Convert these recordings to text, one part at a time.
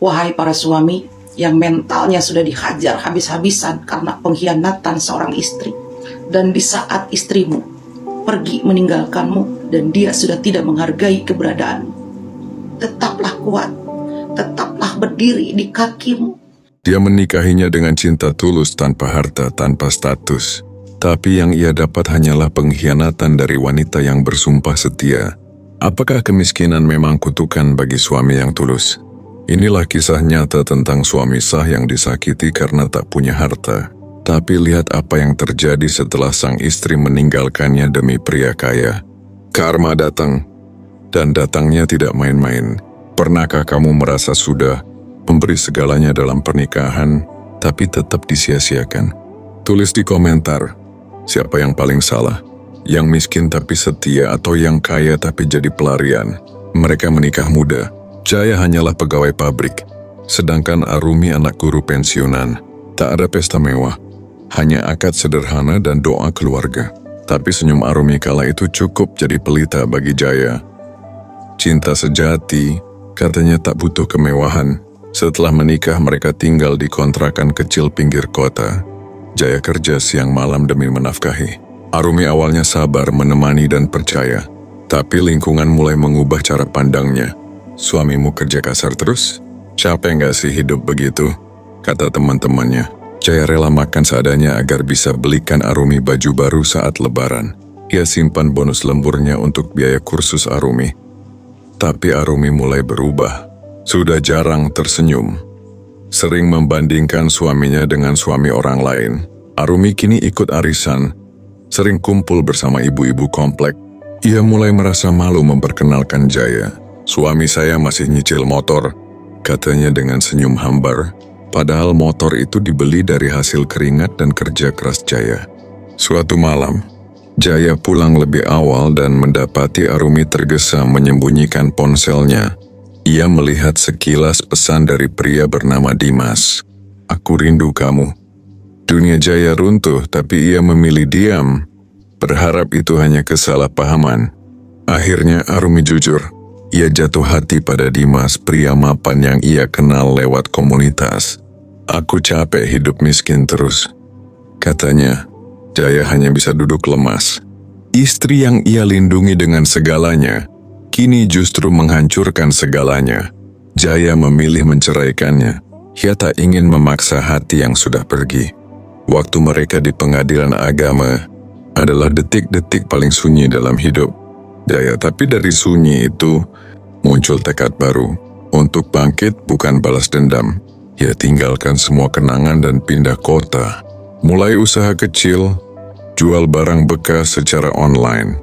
Wahai para suami yang mentalnya sudah dihajar habis-habisan karena pengkhianatan seorang istri, dan di saat istrimu pergi meninggalkanmu dan dia sudah tidak menghargai keberadaanmu, tetaplah kuat, tetaplah berdiri di kakimu. Dia menikahinya dengan cinta tulus tanpa harta, tanpa status. Tapi yang ia dapat hanyalah pengkhianatan dari wanita yang bersumpah setia. Apakah kemiskinan memang kutukan bagi suami yang tulus? Inilah kisah nyata tentang suami sah yang disakiti karena tak punya harta. Tapi lihat apa yang terjadi setelah sang istri meninggalkannya demi pria kaya. Karma datang, dan datangnya tidak main-main. Pernahkah kamu merasa sudah memberi segalanya dalam pernikahan, tapi tetap disia-siakan? Tulis di komentar, siapa yang paling salah? Yang miskin tapi setia atau yang kaya tapi jadi pelarian? Mereka menikah muda. Jaya hanyalah pegawai pabrik, sedangkan Arumi anak guru pensiunan. Tak ada pesta mewah, hanya akad sederhana dan doa keluarga. Tapi senyum Arumi kala itu cukup jadi pelita bagi Jaya. Cinta sejati, katanya tak butuh kemewahan. Setelah menikah mereka tinggal di kontrakan kecil pinggir kota. Jaya kerja siang malam demi menafkahi. Arumi awalnya sabar, menemani dan percaya. Tapi lingkungan mulai mengubah cara pandangnya. Suamimu kerja kasar terus? Capek nggak sih hidup begitu? Kata teman-temannya. Jaya rela makan seadanya agar bisa belikan Arumi baju baru saat lebaran. Ia simpan bonus lemburnya untuk biaya kursus Arumi. Tapi Arumi mulai berubah. Sudah jarang tersenyum. Sering membandingkan suaminya dengan suami orang lain. Arumi kini ikut arisan. Sering kumpul bersama ibu-ibu komplek. Ia mulai merasa malu memperkenalkan Jaya. Suami saya masih nyicil motor, katanya dengan senyum hambar. Padahal motor itu dibeli dari hasil keringat dan kerja keras Jaya. Suatu malam, Jaya pulang lebih awal dan mendapati Arumi tergesa menyembunyikan ponselnya. Ia melihat sekilas pesan dari pria bernama Dimas. Aku rindu kamu. Dunia Jaya runtuh, tapi ia memilih diam. Berharap itu hanya kesalahpahaman. Akhirnya Arumi jujur. Ia jatuh hati pada Dimas, pria mapan yang ia kenal lewat komunitas. Aku capek hidup miskin terus. Katanya, Jaya hanya bisa duduk lemas. Istri yang ia lindungi dengan segalanya, kini justru menghancurkan segalanya. Jaya memilih menceraikannya. Ia tak ingin memaksa hati yang sudah pergi. Waktu mereka di pengadilan agama adalah detik-detik paling sunyi dalam hidup Jaya. Tapi dari sunyi itu muncul tekad baru. Untuk bangkit bukan balas dendam. Ia tinggalkan semua kenangan dan pindah kota. Mulai usaha kecil, jual barang bekas secara online.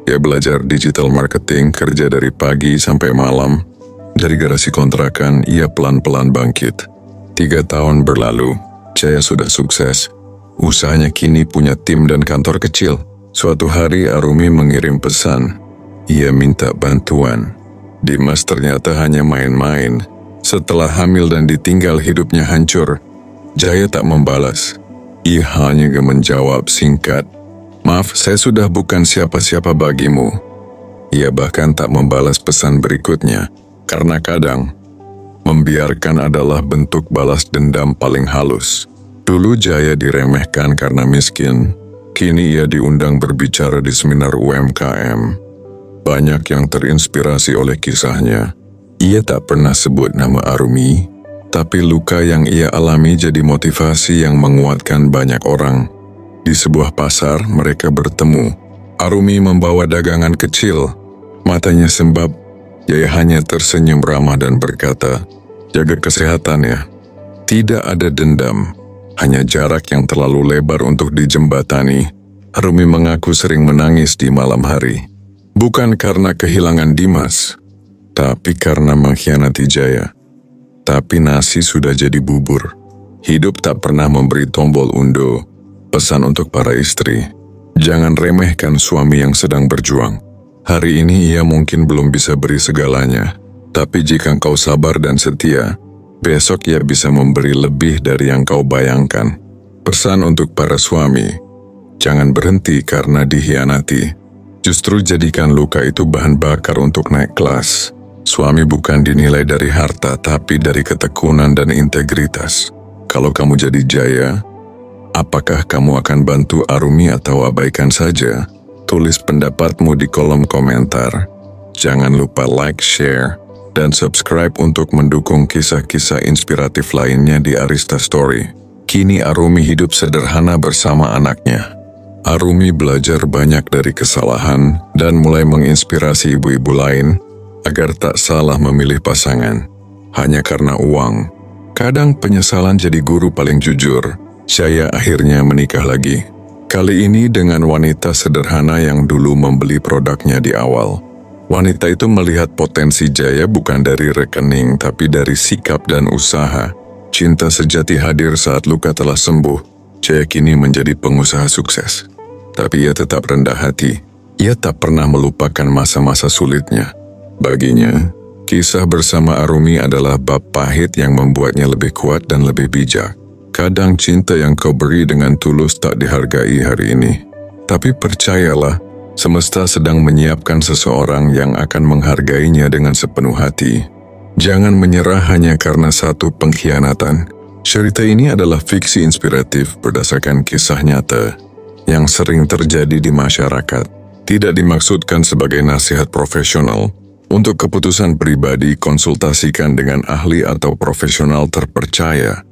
Ia belajar digital marketing, kerja dari pagi sampai malam. Dari garasi kontrakan, ia pelan-pelan bangkit. 3 tahun berlalu, Jaya sudah sukses. Usahanya kini punya tim dan kantor kecil. Suatu hari Arumi mengirim pesan. Ia minta bantuan. Dimas ternyata hanya main-main. Setelah hamil dan ditinggal hidupnya hancur, Jaya tak membalas. Ia hanya menjawab singkat, "Maaf, saya sudah bukan siapa-siapa bagimu." Ia bahkan tak membalas pesan berikutnya, karena kadang membiarkan adalah bentuk balas dendam paling halus. Dulu Jaya diremehkan karena miskin, kini ia diundang berbicara di seminar UMKM. Banyak yang terinspirasi oleh kisahnya. Ia tak pernah sebut nama Arumi, tapi luka yang ia alami jadi motivasi yang menguatkan banyak orang. Di sebuah pasar, mereka bertemu. Arumi membawa dagangan kecil. Matanya sembab. Jaya hanya tersenyum ramah dan berkata, "Jaga kesehatan ya." Tidak ada dendam, hanya jarak yang terlalu lebar untuk dijembatani. Arumi mengaku sering menangis di malam hari. Bukan karena kehilangan Dimas, tapi karena mengkhianati Jaya. Tapi nasi sudah jadi bubur. Hidup tak pernah memberi tombol undo. Pesan untuk para istri, jangan remehkan suami yang sedang berjuang. Hari ini ia mungkin belum bisa beri segalanya, tapi jika kau sabar dan setia, besok ia bisa memberi lebih dari yang kau bayangkan. Pesan untuk para suami, jangan berhenti karena dikhianati. Justru jadikan luka itu bahan bakar untuk naik kelas. Suami bukan dinilai dari harta, tapi dari ketekunan dan integritas. Kalau kamu jadi jaya, apakah kamu akan bantu Arumi atau abaikan saja? Tulis pendapatmu di kolom komentar. Jangan lupa like, share, dan subscribe untuk mendukung kisah-kisah inspiratif lainnya di Arista Story. Kini Arumi hidup sederhana bersama anaknya. Arumi belajar banyak dari kesalahan dan mulai menginspirasi ibu-ibu lain agar tak salah memilih pasangan hanya karena uang. Kadang penyesalan jadi guru paling jujur. Jaya akhirnya menikah lagi. Kali ini dengan wanita sederhana yang dulu membeli produknya di awal. Wanita itu melihat potensi Jaya bukan dari rekening, tapi dari sikap dan usaha. Cinta sejati hadir saat luka telah sembuh. Jaya kini menjadi pengusaha sukses. Tapi ia tetap rendah hati. Ia tak pernah melupakan masa-masa sulitnya. Baginya, kisah bersama Arumi adalah bab pahit yang membuatnya lebih kuat dan lebih bijak. Kadang cinta yang kau beri dengan tulus tak dihargai hari ini. Tapi percayalah, semesta sedang menyiapkan seseorang yang akan menghargainya dengan sepenuh hati. Jangan menyerah hanya karena satu pengkhianatan. Cerita ini adalah fiksi inspiratif berdasarkan kisah nyata yang sering terjadi di masyarakat. Tidak dimaksudkan sebagai nasihat profesional. Untuk keputusan pribadi, konsultasikan dengan ahli atau profesional terpercaya.